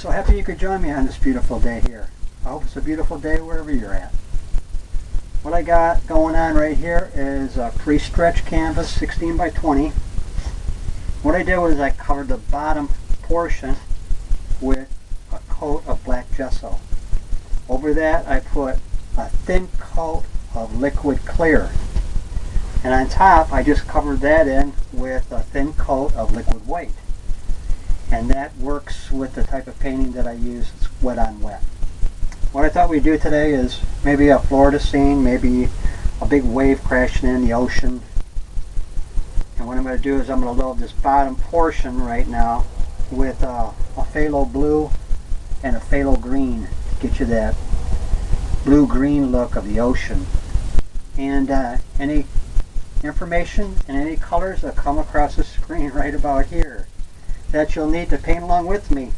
So happy you could join me on this beautiful day here. I hope it's a beautiful day wherever you're at. What I got going on right here is a pre-stretched canvas 16 by 20. What I did was I covered the bottom portion with a coat of black gesso. Over that I put a thin coat of liquid clear. And on top I just covered that in with a thin coat of liquid white. And that works with the type of painting that I use. It's wet on wet. What I thought we'd do today is maybe a Florida scene, maybe a big wave crashing in the ocean. And what I'm going to do is I'm going to load this bottom portion right now with a phthalo blue and a phthalo green to get you that blue-green look of the ocean. And any information and any colors that come across the screen right about here that you'll need to paint along with me.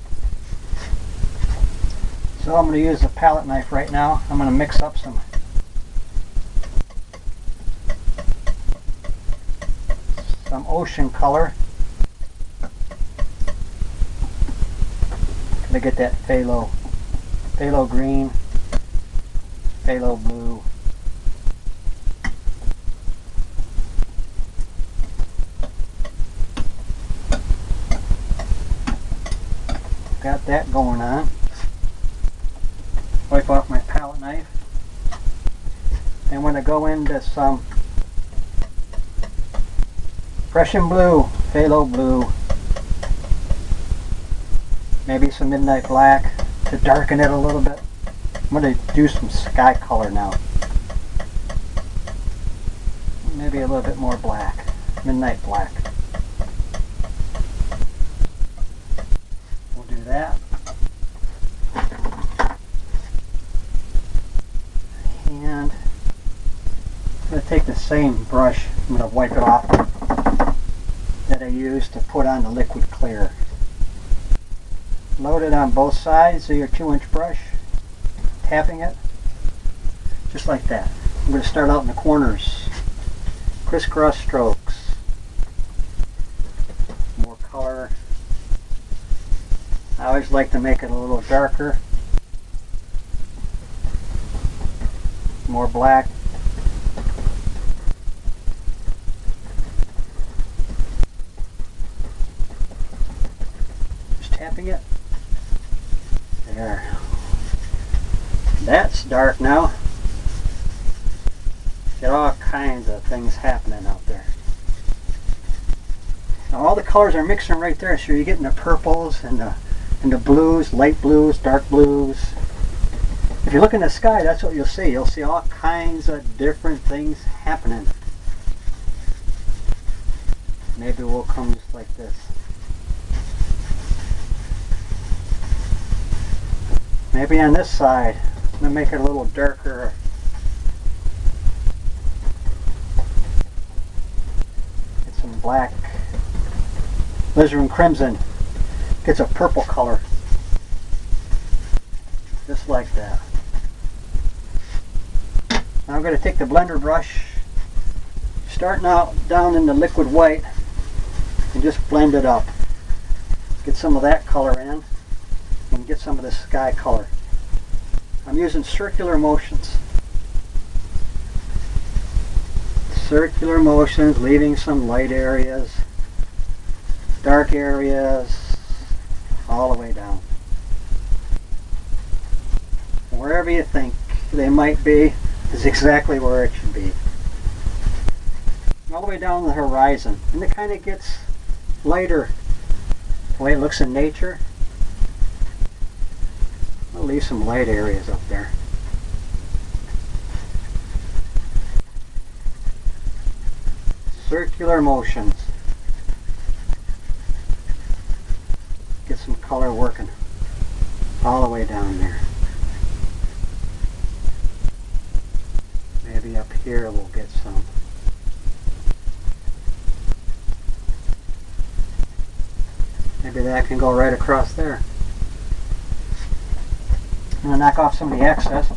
So I'm going to use a palette knife right now. I'm going to mix up some ocean color. Going to get that phthalo green, phthalo blue. Got that going on. Wipe off my palette knife. And I'm going to go into some Prussian blue, phthalo blue, maybe some midnight black to darken it a little bit. I'm going to do some sky color now. Maybe a little bit more black, midnight black. We'll do that. And I'm going to take the same brush, I'm going to wipe it off, that I used to put on the liquid clear. Load it on both sides of your 2-inch brush, tapping it, just like that. I'm going to start out in the corners, crisscross strokes, more color. I always like to make it a little darker, more black. Just tapping it. There. That's dark now. Get all kinds of things happening out there. Now all the colors are mixing right there, so you're getting the purples and the blues, light blues, dark blues. If you look in the sky, that's what you'll see. You'll see all kinds of different things happening. Maybe we'll come just like this. Maybe on this side, I'm going to make it a little darker. Get some black. Alizarin crimson gets a purple color. Just like that. Now I'm going to take the blender brush, starting out down in the liquid white, and just blend it up. Get some of that color in, and get some of the sky color. I'm using circular motions. Circular motions, leaving some light areas, dark areas, all the way down. Wherever you think they might be is exactly where it should be. All the way down the horizon. And it kind of gets lighter the way it looks in nature. I'll leave some light areas up there. Circular motions. Get some color working all the way down there. Maybe up here we'll get some. Maybe that can go right across there. I'm going to knock off some of the excess.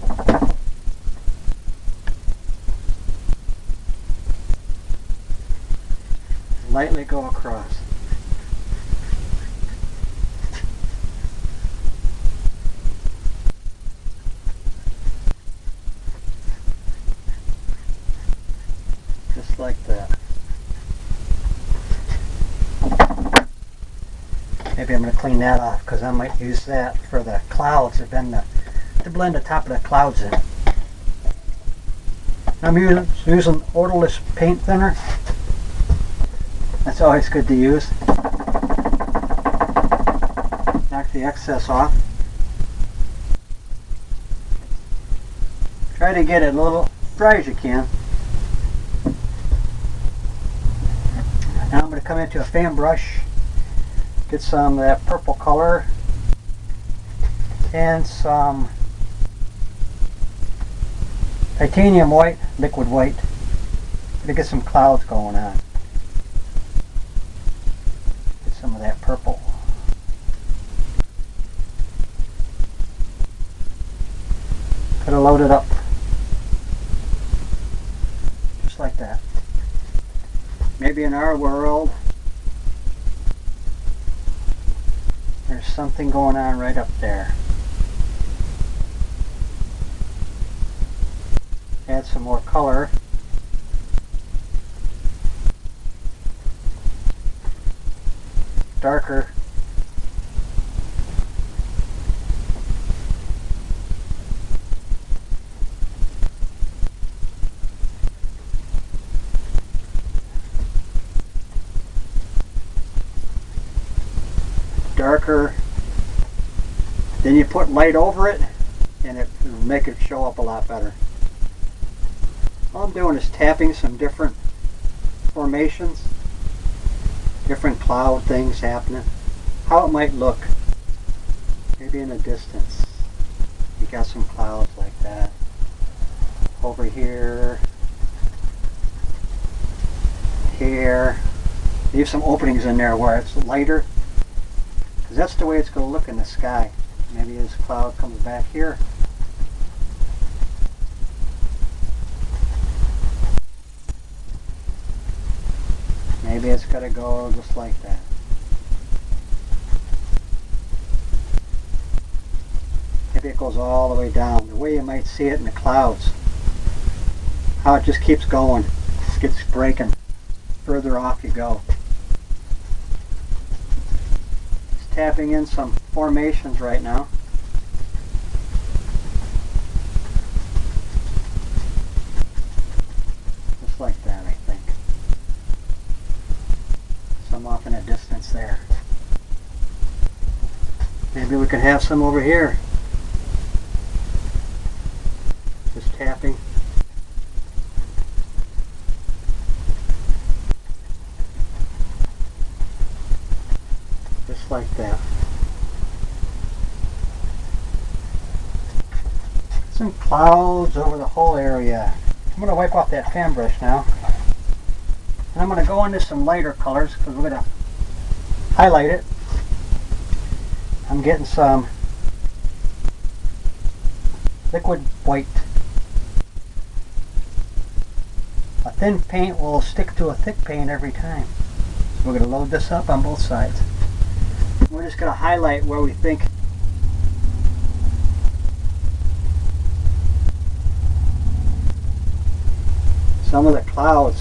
Lightly go across. just like that. Maybe I'm going to clean that off because I might use that for the clouds to blend the top of the clouds in. I'm using odorless paint thinner. That's always good to use. Knock the excess off. Try to get it a little dry as you can. Now I'm going to come into a fan brush, get some of that purple color and some titanium white, liquid white, to get some clouds going on. Get some of that purple. Gotta load it up. Just like that. Maybe in our world, there's something going on right up there. Add some more color. Darker. Darker. Then you put light over it and it will make it show up a lot better. All I'm doing is tapping some different formations, different cloud things happening, how it might look, maybe in the distance. You got some clouds like that. Over here, here. Leave some openings in there where it's lighter, because that's the way it's going to look in the sky. Maybe this cloud comes back here. Maybe it's got to go just like that. Maybe it goes all the way down, the way you might see it in the clouds. How it just keeps going, just gets breaking. Further off you go. Just tapping in some formations right now. Just like that, I think. Some off in a distance there. Maybe we could have some over here. Just tapping. Just like that. Some clouds over the whole area. I'm going to wipe off that fan brush now. And I'm going to go into some lighter colors because we're going to highlight it. I'm getting some liquid white. A thin paint will stick to a thick paint every time. So we're going to load this up on both sides. We're just going to highlight where we think some of the clouds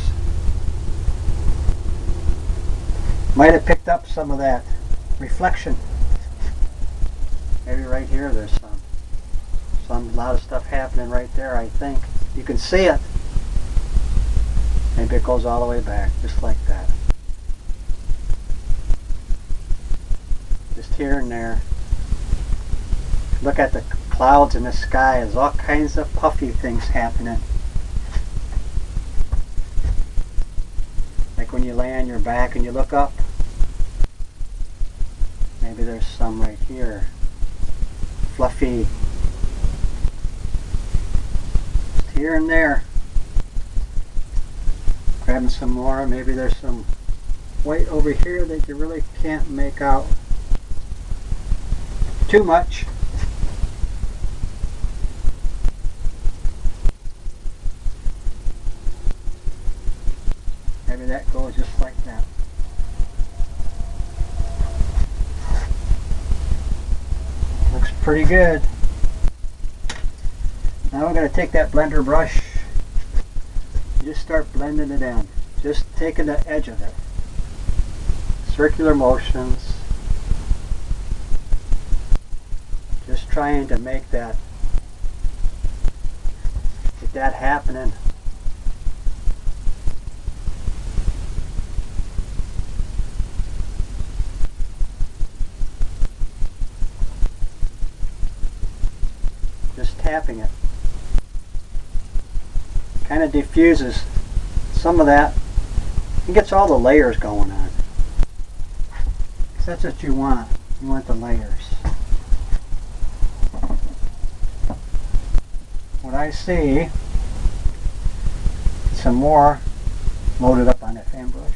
might have picked up some of that reflection. Maybe right here there's a lot of stuff happening right there, I think. You can see it. Maybe it goes all the way back, just like that. Just here and there. Look at the clouds in the sky. There's all kinds of puffy things happening. Like when you lay on your back and you look up. Maybe there's some right here. Fluffy. Just here and there. Grabbing some more. Maybe there's some white over here that you really can't make out too much. Maybe that goes just like that. Looks pretty good. Now we're going to take that blender brush You just start blending it in. Just taking the edge of it. Circular motions. Just trying to make that, get that happening. Just tapping it. Kind of diffuses some of that and gets all the layers going on. That's what you want. You want the layers. What I see, some more loaded up on that fan brush.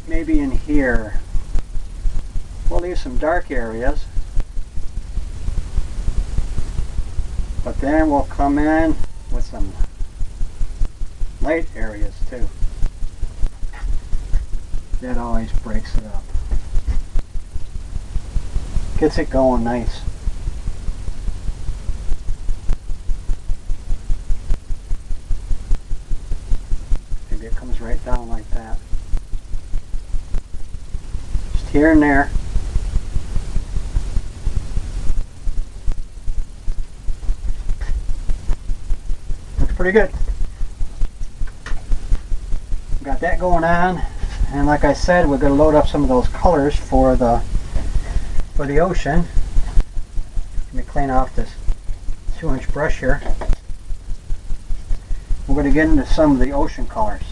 Maybe in here, we'll leave some dark areas, but then we'll come in with some light areas too. That always breaks it up. Gets it going nice. Maybe it comes right down like that. Just here and there. Looks pretty good. Got that going on. And like I said, we're going to load up some of those colors for the ocean. Let me clean off this 2-inch brush here. We're going to get into some of the ocean colors.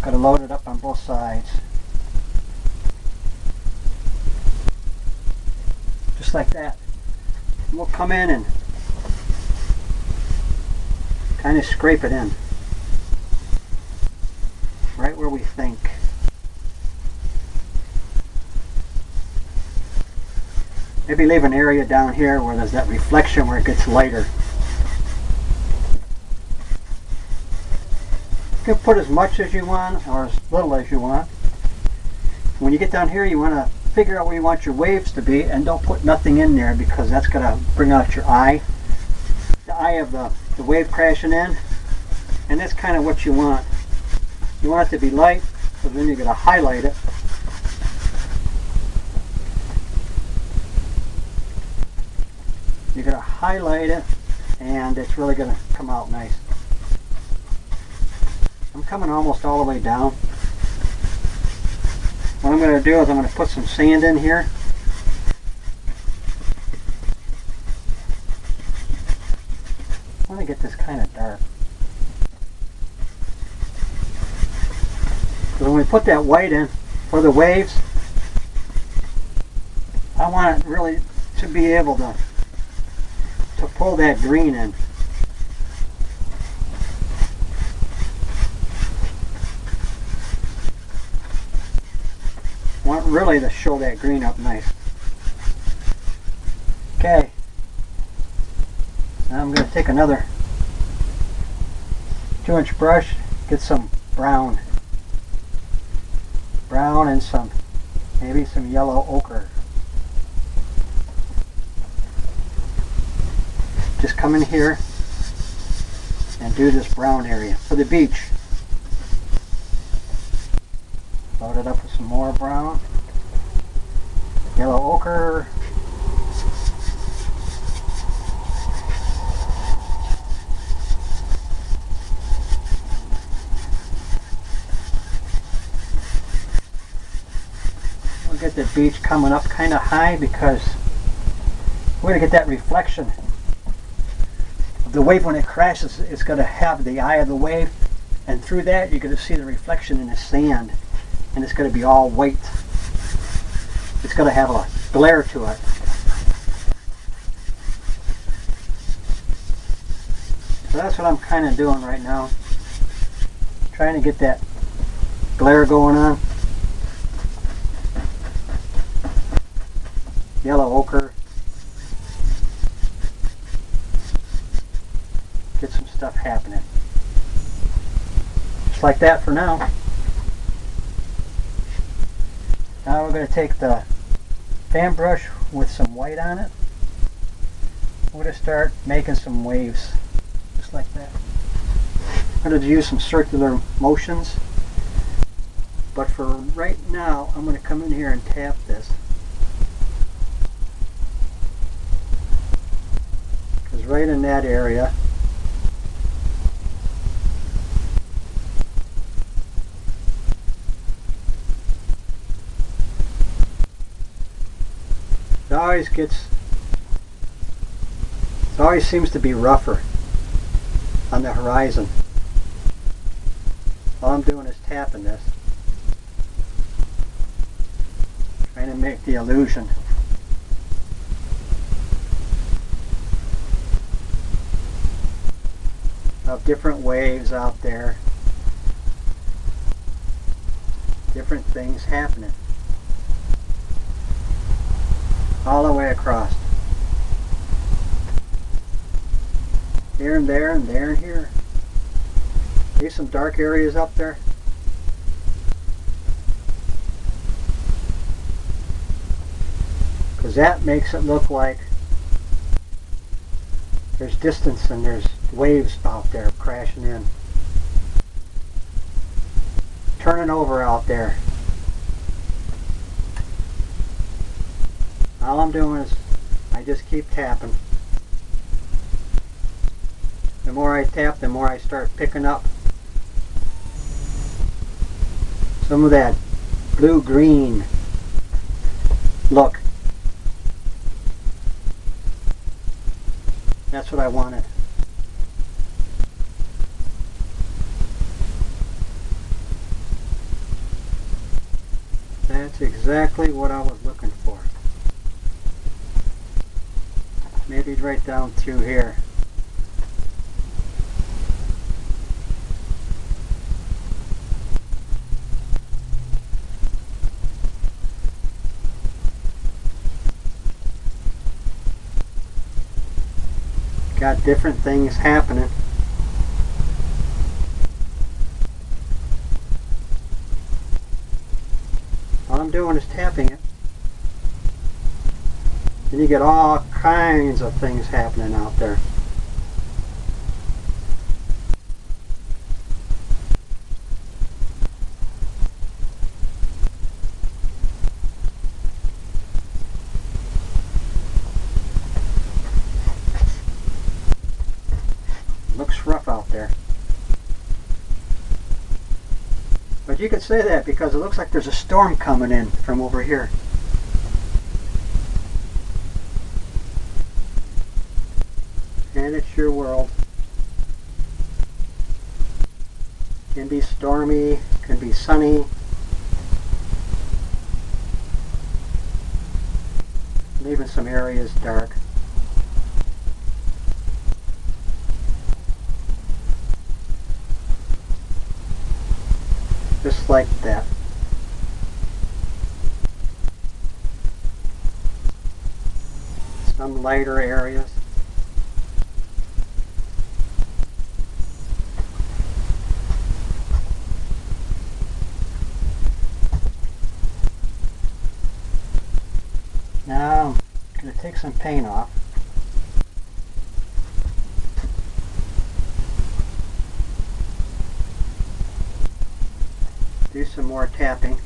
Got to load it up on both sides. Just like that. And we'll come in and kind of scrape it in. Right where we think. Maybe leave an area down here where there's that reflection where it gets lighter. You can put as much as you want or as little as you want. When you get down here, you want to figure out where you want your waves to be, and don't put nothing in there because that's going to bring out your eye. The eye of the wave crashing in, and that's kind of what you want. You want it to be light, so then you're going to highlight it. You're going to highlight it, and it's really going to come out nice. I'm coming almost all the way down. What I'm going to do is I'm going to put some sand in here. I want to get this kind of dark. So when we put that white in for the waves, I want it really to be able to pull that green in. I want really to show that green up nice. Okay. Now I'm going to take another 2-inch brush, get some brown. Brown and maybe some yellow ochre. Just come in here and do this brown area for the beach. Load it up with some more brown. Yellow ochre. We'll get the beach coming up kind of high because we're going to get that reflection. The wave, when it crashes, it's going to have the eye of the wave, and through that you're going to see the reflection in the sand, and it's going to be all white. It's going to have a glare to it. So that's what I'm kind of doing right now, trying to get that glare going on. Yellow ochre. Get some stuff happening. Just like that for now. Now we're going to take the fan brush with some white on it. I'm going to start making some waves, just like that. I'm going to use some circular motions, but for right now, I'm going to come in here and tap this. Because right in that area, it always seems to be rougher on the horizon. All I'm doing is tapping this, trying to make the illusion. Of different waves out there, different things happening all the way across. Here and there and there and here. See some dark areas up there? Because that makes it look like there's distance and there's waves out there crashing in. Turning over out there. All I'm doing is I just keep tapping. The more I tap, the more I start picking up some of that blue-green look. That's what I wanted. That's exactly what I was looking for. Maybe right down through here. Got different things happening. All I'm doing is tapping it. And you get all kinds of things happening out there. Looks rough out there. But you could say that because it looks like there's a storm coming in from over here. And it's your world. Can be stormy, can be sunny. And even some areas dark. Just like that. Some lighter areas. Now I'm going to take some paint off. Do some more tapping.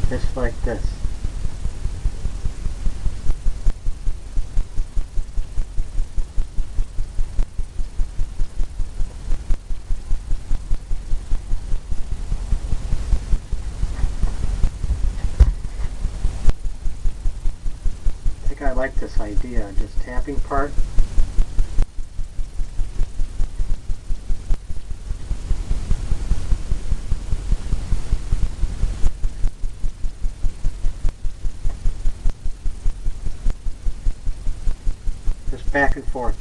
Just like this. I think I like this idea, just tapping part. Just back and forth.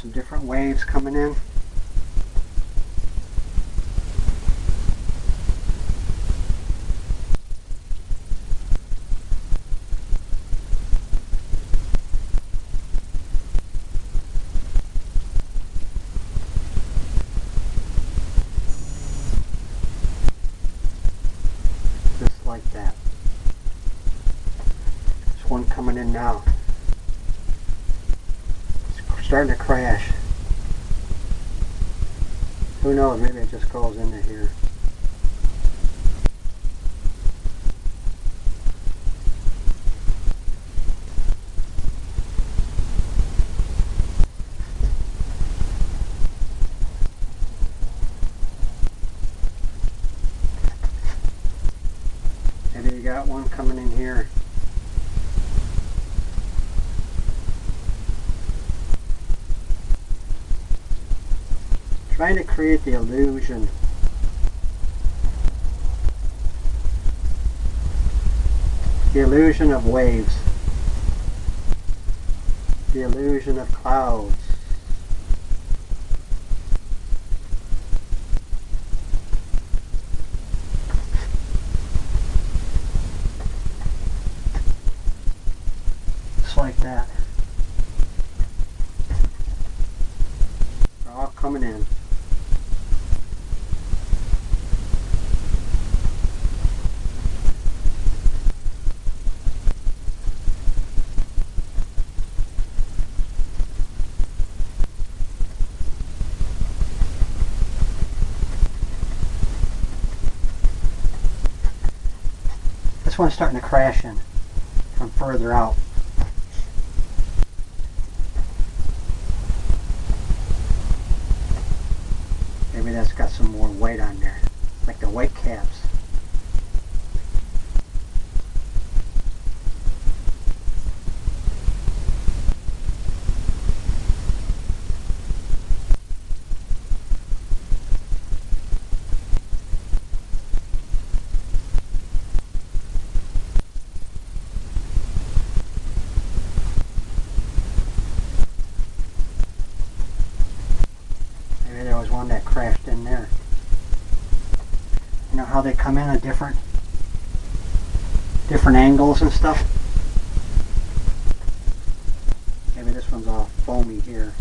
some different waves coming in. Just like that. There's one coming in now. It's starting to crash. Who knows, maybe it just goes into here. Maybe you got one coming in here. Trying to create the illusion. The illusion of waves. The illusion of clouds. Just like that. They're all coming in. This one's starting to crash in from further out. Maybe that's got some more white on there, like the white caps. There was one that crashed in there. You know how they come in at different angles and stuff? Maybe this one's all foamy here.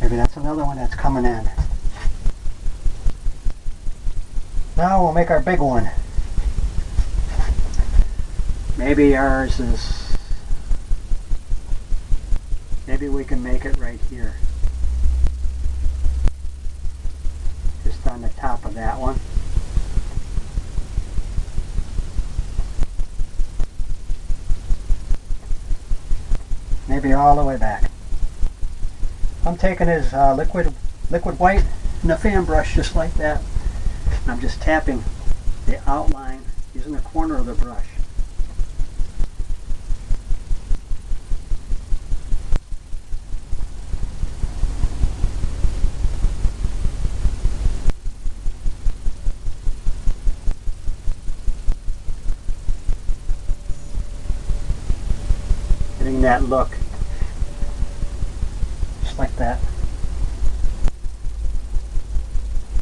Maybe that's another one that's coming in. Now we'll make our big one. Maybe ours is... Maybe we can make it right here. Just on the top of that one. Maybe all the way back. I'm taking his liquid white and a fan brush just like that. I'm just tapping the outline using the corner of the brush. Getting that look. Like that.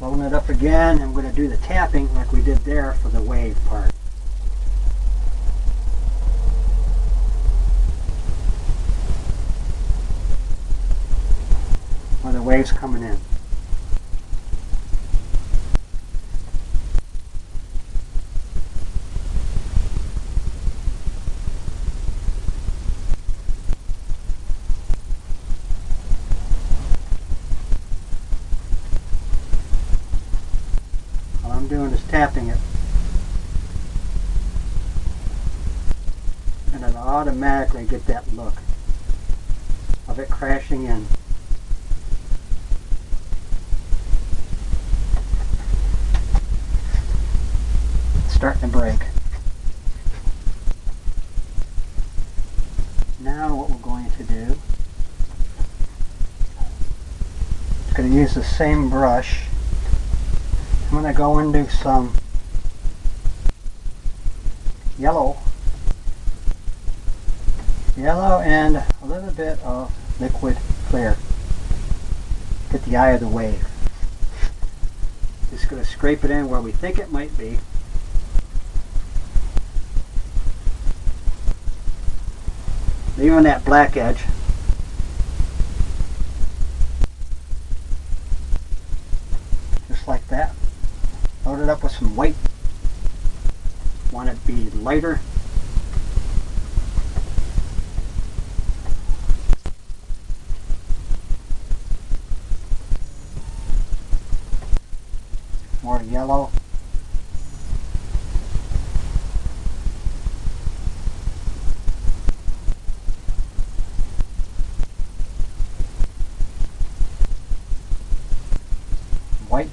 Loading it up again. I'm going to do the tapping like we did there for the wave part. Where the wave's coming in. Doing is tapping it, and it'll automatically get that look of it crashing in. starting to break. Now what we're going to do is going to use the same brush. I'm going to go into some yellow and a little bit of liquid clear. Get the eye of the wave. Just going to scrape it in where we think it might be. Leaving that black edge. Just like that. Load it up with some white. Want it to be lighter. More yellow. White.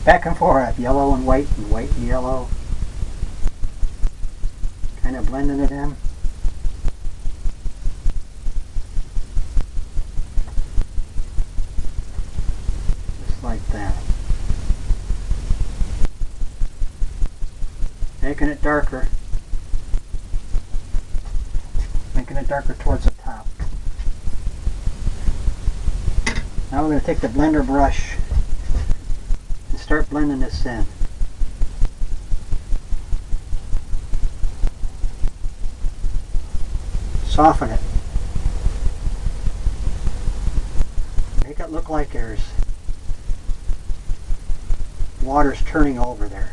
Back and forth, yellow and white and yellow. Kind of blending it in. Just like that. Making it darker. Making it darker towards the top. Now we're going to take the blender brush and start blending this in. Soften it. Make it look like there's water's turning over there.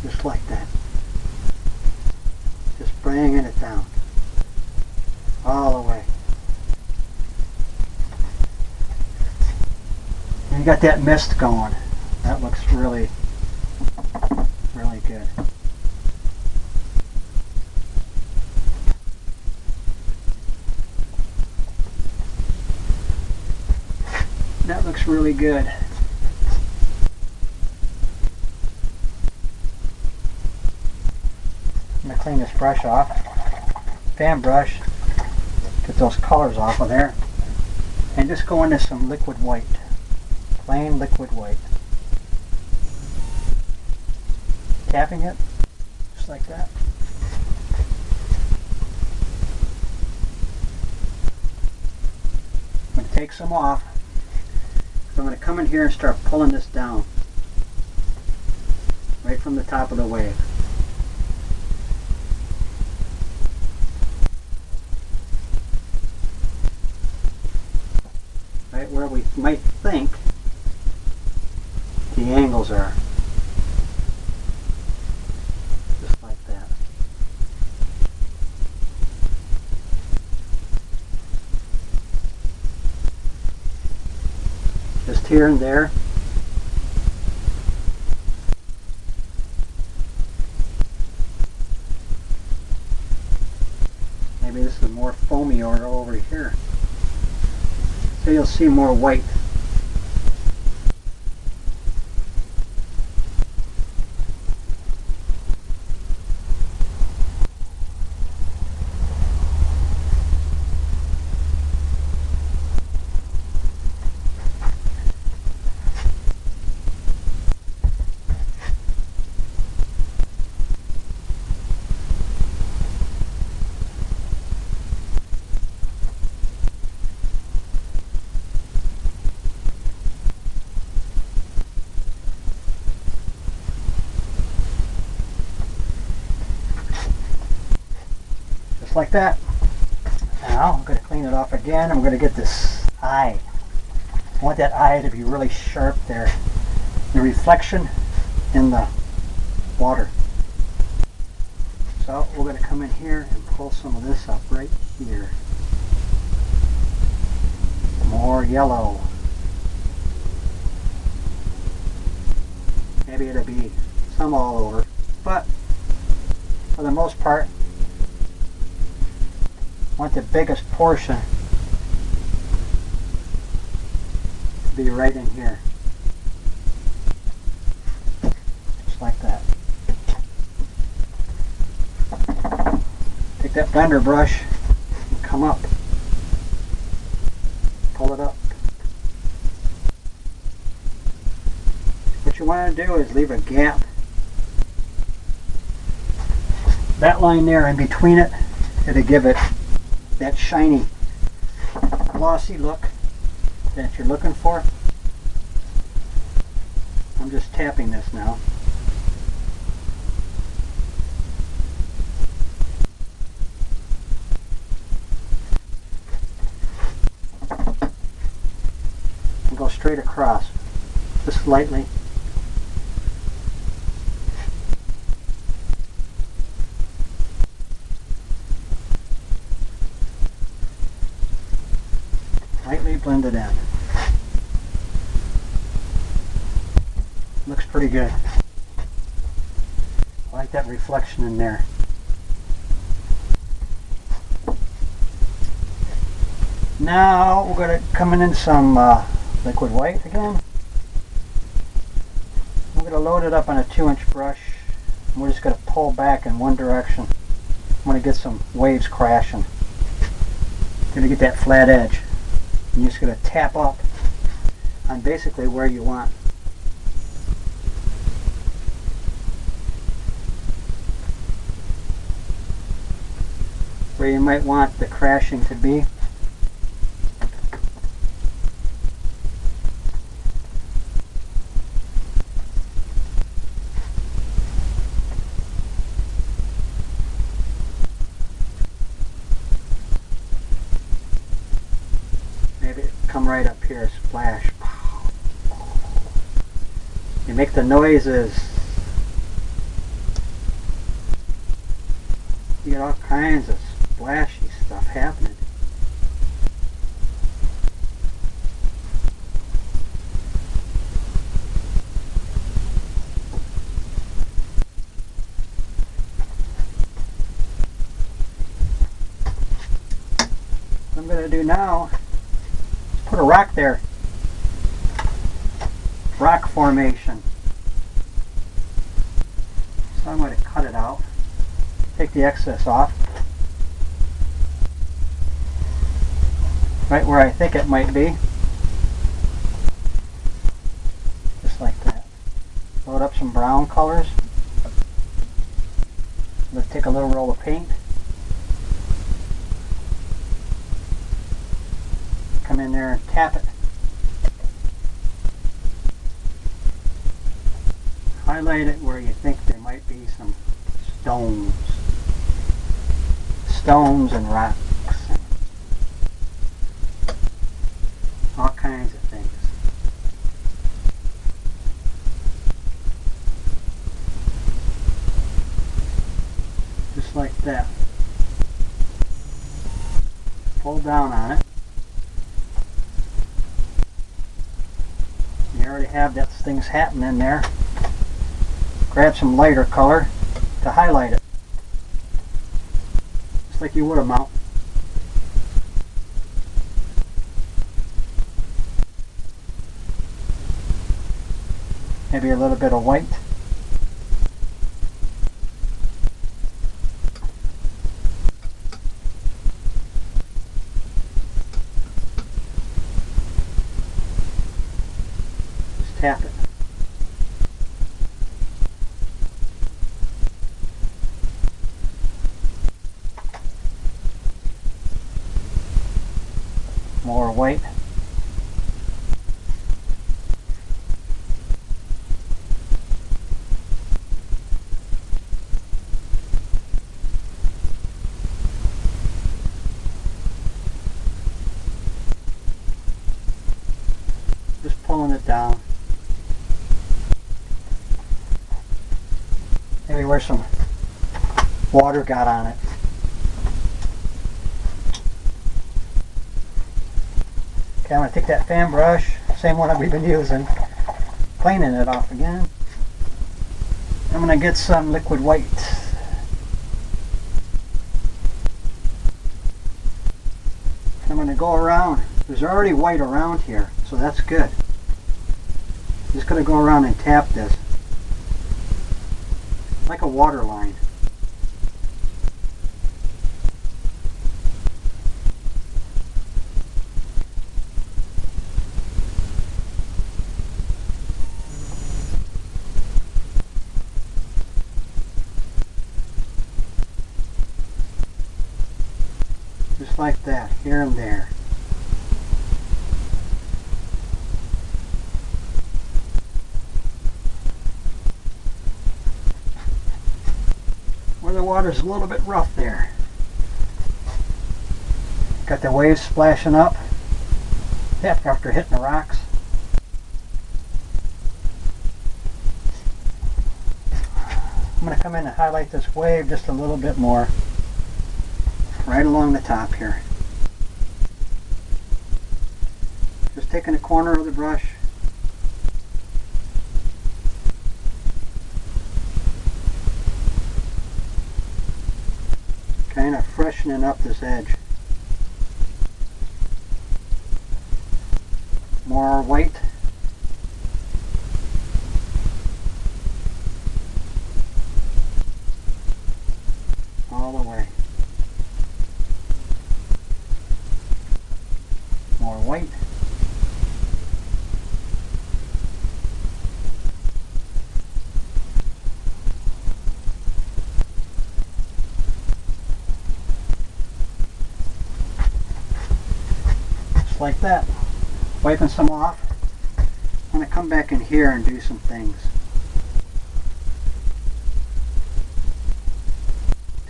Just like that. Just bringing it down. All the way. And you got that mist going. That looks really, really good. That looks really good. I'm going to clean this brush off. Fan brush. Get those colors off of there. And just go into some liquid white. Plain liquid white. Tapping it. Just like that. I'm going to take some off. So I'm going to come in here and start pulling this down. Right from the top of the wave. Right where we might think the angles are. Just like that. Just here and there. Maybe this is more foamy over here. So you'll see more white. Like that. Now I'm going to clean it off again. I'm going to get this eye. I want that eye to be really sharp there. The reflection in the water. So we're going to come in here and pull some of this up right here. More yellow. Maybe it'll be some all over, but for the most part, I want the biggest portion to be right in here. just like that. Take that blender brush and come up. Pull it up. What you want to do is leave a gap. That line there in between it, it'll give it that shiny, glossy look that you're looking for. I'm just tapping this now. And go straight across, just lightly. Lightly blend it in. Looks pretty good. I like that reflection in there. Now we're going to come in some liquid white again. We're going to load it up on a 2-inch brush. And we're just going to pull back in one direction. I'm going to get some waves crashing. Going to get that flat edge. And you're just going to tap up on basically where you want. Where you might want the crashing to be. Maybe come right up here, splash. You make the noises. You get all kinds of splashy stuff happening. What I'm going to do now is put a rock there. Rock formation. So I'm going to cut it out. Take the excess off. Right where I think it might be. Just like that. Load up some brown colors. Let's take a little roll of paint. Come in there and tap it. Highlight it where you think there might be some stones. Stones and rocks. All kinds of things. Just like that. Pull down on it. You already have that things happening there. Grab some lighter color to highlight it. Just like you would a mountain. Maybe a little bit of white. Just tap it. More white. Just pulling it down. Maybe where some water got on it. Okay, I'm going to take that fan brush, same one that we've been using, cleaning it off again. I'm going to get some liquid white. I'm going to go around. There's already white around here, so that's good. I'm just going to go around and tap this. like a water line. Just like that, here and there. Where the water's a little bit rough there. Got the waves splashing up after hitting the rocks. I'm going to come in and highlight this wave just a little bit more. Right along the top here. Just taking a corner of the brush. Kind of freshening up this edge. More white. All the way. More white. Just like that. Wiping some off. I'm going to come back in here and do some things.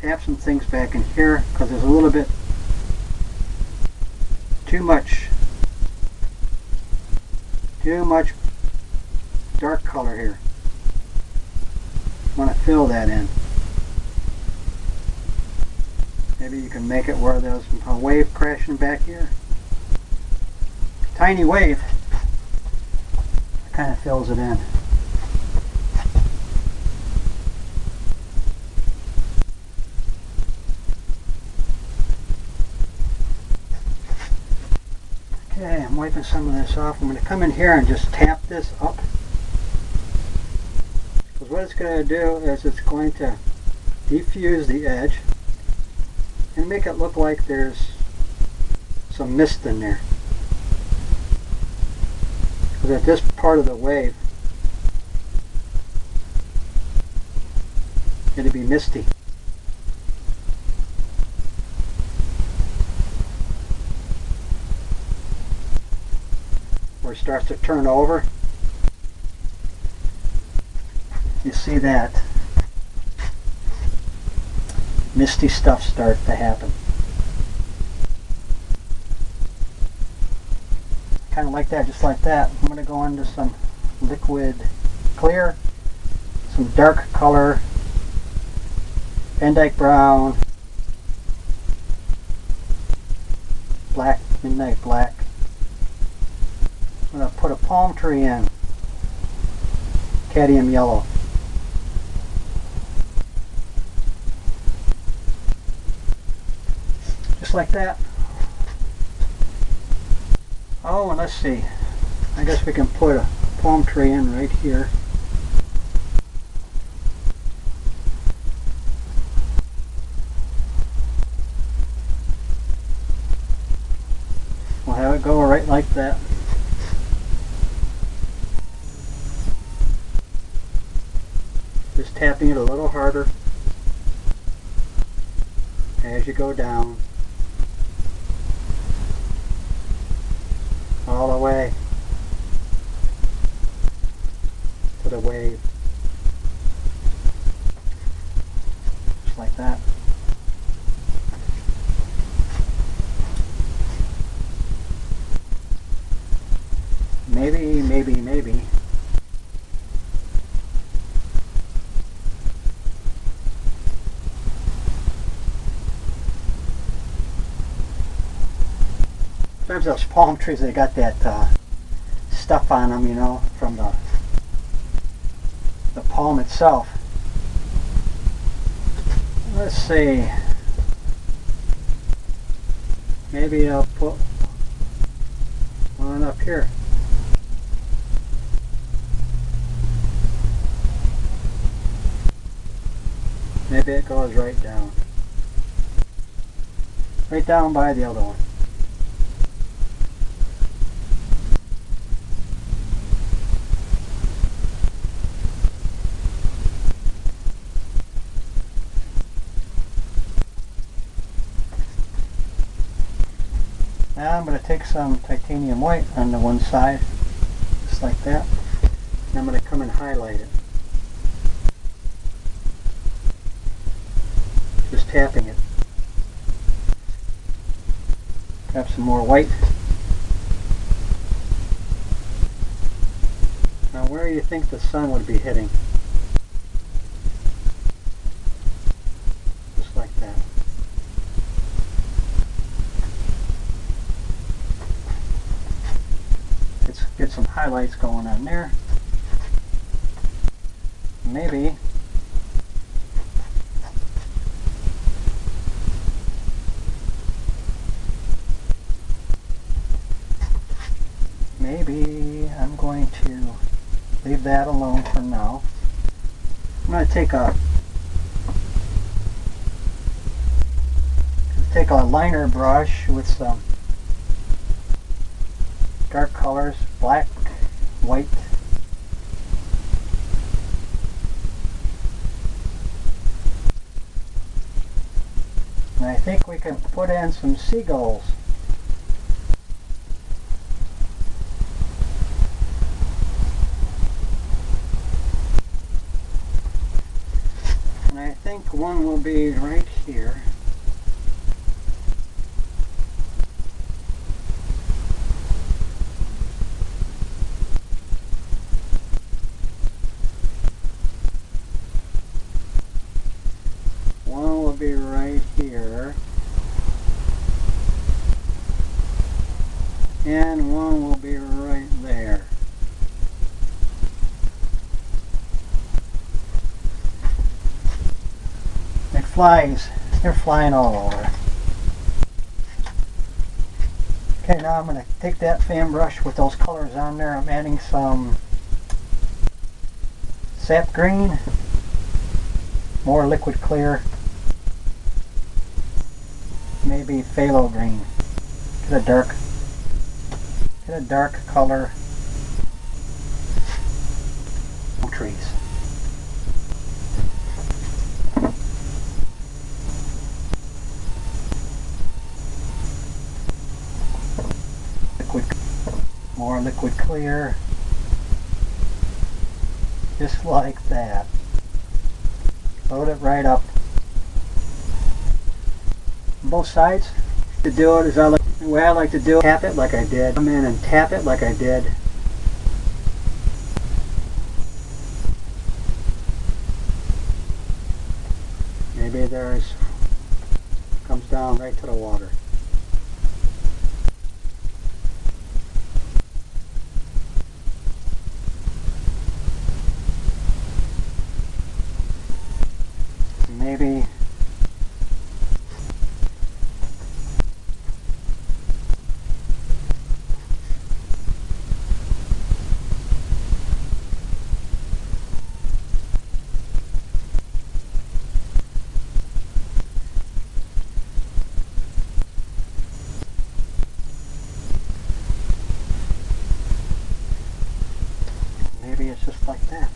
Tap some things back in here because there's a little bit too much dark color here. I want to fill that in. Maybe you can make it where there's a wave crashing back here. Tiny wave. It kind of fills it in. Okay, I'm wiping some of this off. I'm going to come in here and just tap this up. Because what it's going to do is it's going to diffuse the edge and make it look like there's some mist in there. Because at this part of the wave, it'll be misty. Where it starts to turn over, you see that misty stuff start to happen. Kind of like that, just like that. I'm going to go into some liquid clear, some dark color, Van Dyke brown, black, midnight black. I'm going to put a palm tree in, cadmium yellow. Just like that. Oh, and let's see. I guess we can put a palm tree in right here. We'll have it go right like that. Just tapping it a little harder as you go down. All the way to the wave. Just like that. Maybe. Sometimes those palm trees, they got that stuff on them, you know, from the palm itself. Let's see. Maybe I'll put one up here. Maybe it goes right down. Right down by the other one. Now I'm going to take some titanium white on the one side, just like that. And I'm going to come and highlight it. Just tapping it. Grab some more white. Now where do you think the sun would be hitting? Just like that. Let's get some highlights going on there. Maybe I'm going to leave that alone for now. I'm going to take a liner brush with some dark colors, black, white. And I think we can put in some seagulls. And I think one will be right here. One will be right here. And one will be right there. Like flies, they're flying all over. Okay, now I'm going to take that fan brush with those colors on there. I'm adding some sap green, more liquid clear, maybe phthalo green. Get a dark color. Trees. More liquid clear, just like that. Load it right up. On both sides. To do it is the way I like to do it. Tap it like I did. Come in and tap it like I did. Maybe there's comes down right to the water. Maybe it's just like that.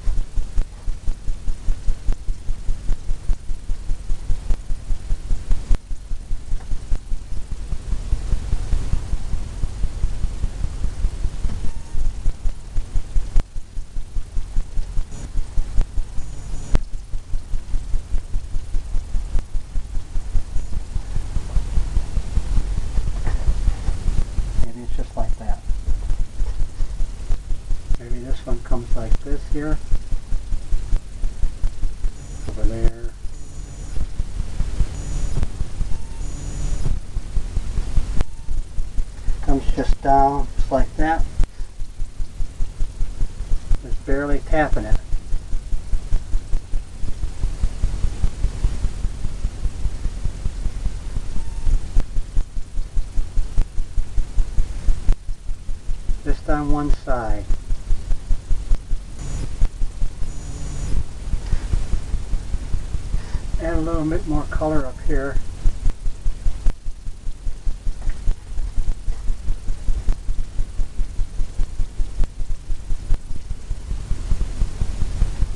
Maybe it's just like that. Maybe this one comes like this here. Over there. Comes just down, just like that. Just barely tapping it. Just on one side. And little bit more color up here.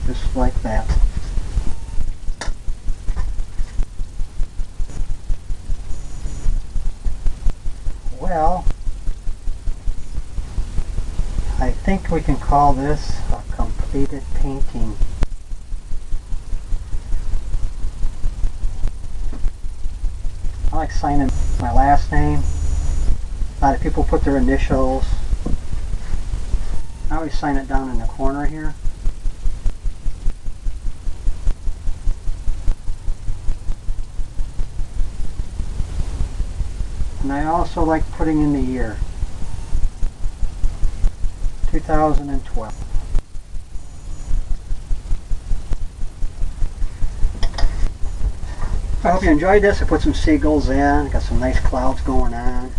Just like that. Well, I think we can call this a completed painting. I like signing my last name. A lot of people put their initials. I always sign it down in the corner here. And I also like putting in the year. 2012. I hope you enjoyed this. I put some seagulls in, got some nice clouds going on,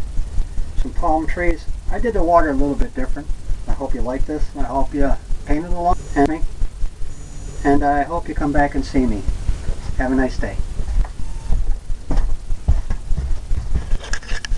some palm trees. I did the water a little bit different. I hope you like this, and I hope you painted along with me, and I hope you come back and see me. Have a nice day.